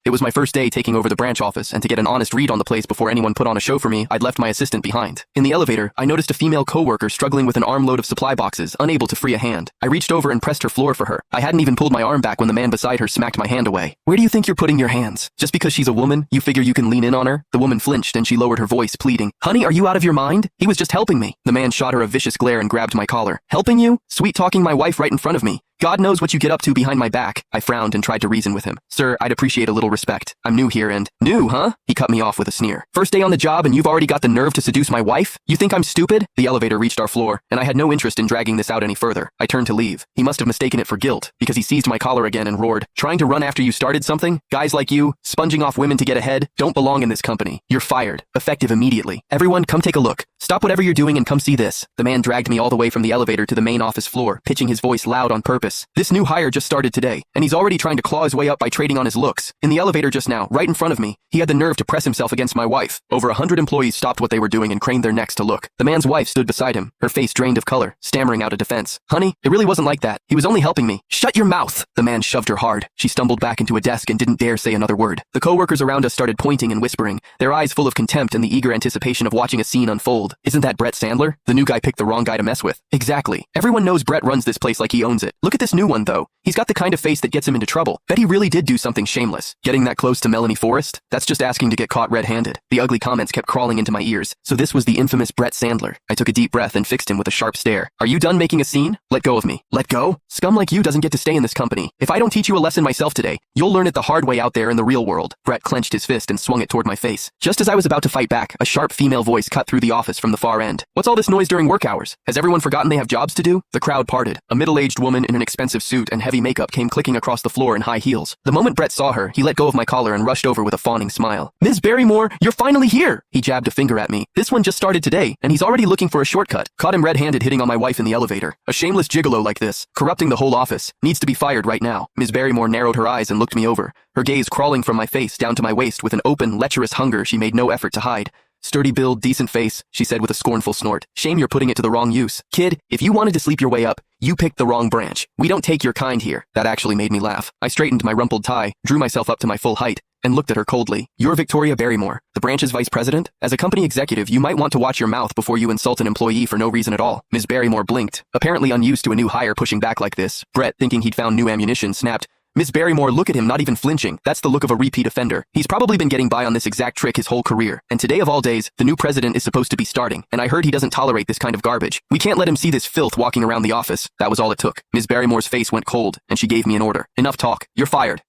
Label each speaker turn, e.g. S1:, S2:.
S1: It was my first day taking over the branch office, and to get an honest read on the place before anyone put on a show for me, I'd left my assistant behind. In the elevator, I noticed a female coworker struggling with an armload of supply boxes, unable to free a hand. I reached over and pressed her floor for her. I hadn't even pulled my arm back when the man beside her smacked my hand away. Where do you think you're putting your hands? Just because she's a woman, you figure you can lean in on her? The woman flinched and she lowered her voice, pleading, "Honey, are you out of your mind? He was just helping me." The man shot her a vicious glare and grabbed my collar. "Helping you? Sweet-talking my wife right in front of me. God knows what you get up to behind my back." I frowned and tried to reason with him. "Sir, I'd appreciate a little respect. I'm new here and—" "New, huh?" He cut me off with a sneer. "First day on the job and you've already got the nerve to seduce my wife? You think I'm stupid?" The elevator reached our floor, and I had no interest in dragging this out any further. I turned to leave. He must have mistaken it for guilt, because he seized my collar again and roared, "Trying to run after you started something? Guys like you, sponging off women to get ahead, don't belong in this company. You're fired. Effective immediately. Everyone, come take a look. Stop whatever you're doing and come see this." The man dragged me all the way from the elevator to the main office floor, pitching his voice loud on purpose. "This new hire just started today, and he's already trying to claw his way up by trading on his looks. In the elevator just now, right in front of me, he had the nerve to press himself against my wife. Over 100 employees stopped what they were doing and craned their necks to look. The man's wife stood beside him, her face drained of color, stammering out a defense. "Honey, it really wasn't like that. He was only helping me." "Shut your mouth!" The man shoved her hard. She stumbled back into a desk and didn't dare say another word. The coworkers around us started pointing and whispering, their eyes full of contempt and the eager anticipation of watching a scene unfold. "Isn't that Brett Sandler? The new guy picked the wrong guy to mess with." "Exactly. Everyone knows Brett runs this place like he owns it. Look at this new one, though. He's got the kind of face that gets him into trouble. Bet he really did do something shameless. Getting that close to Melanie Forrest? That's just asking to get caught red-handed." The ugly comments kept crawling into my ears. So this was the infamous Brett Sandler. I took a deep breath and fixed him with a sharp stare. "Are you done making a scene? Let go of me." "Let go? Scum like you doesn't get to stay in this company. If I don't teach you a lesson myself today, you'll learn it the hard way out there in the real world." Brett clenched his fist and swung it toward my face. Just as I was about to fight back, a sharp female voice cut through the office from the far end. "What's all this noise during work hours? Has everyone forgotten they have jobs to do?" The crowd parted. A middle-aged woman in an expensive suit and heavy makeup came clicking across the floor in high heels. The moment Brett saw her, he let go of my collar and rushed over with a fawning smile. "Ms. Barrymore, you're finally here!" He jabbed a finger at me. "This one just started today, and he's already looking for a shortcut. Caught him red-handed hitting on my wife in the elevator. A shameless gigolo like this, corrupting the whole office, needs to be fired right now." Ms. Barrymore narrowed her eyes and looked me over, her gaze crawling from my face down to my waist with an open, lecherous hunger she made no effort to hide. "Sturdy build, decent face," she said with a scornful snort. "Shame you're putting it to the wrong use. Kid, if you wanted to sleep your way up, you picked the wrong branch. We don't take your kind here." That actually made me laugh. I straightened my rumpled tie, drew myself up to my full height, and looked at her coldly. "You're Victoria Barrymore, the branch's vice president? As a company executive, you might want to watch your mouth before you insult an employee for no reason at all." Ms. Barrymore blinked, apparently unused to a new hire pushing back like this. Brett, thinking he'd found new ammunition, snapped, "Ms. Barrymore, look at him, not even flinching. That's the look of a repeat offender. He's probably been getting by on this exact trick his whole career. And today of all days, the new president is supposed to be starting, and I heard he doesn't tolerate this kind of garbage. We can't let him see this filth walking around the office." That was all it took. Ms. Barrymore's face went cold, and she gave me an order. "Enough talk. You're fired."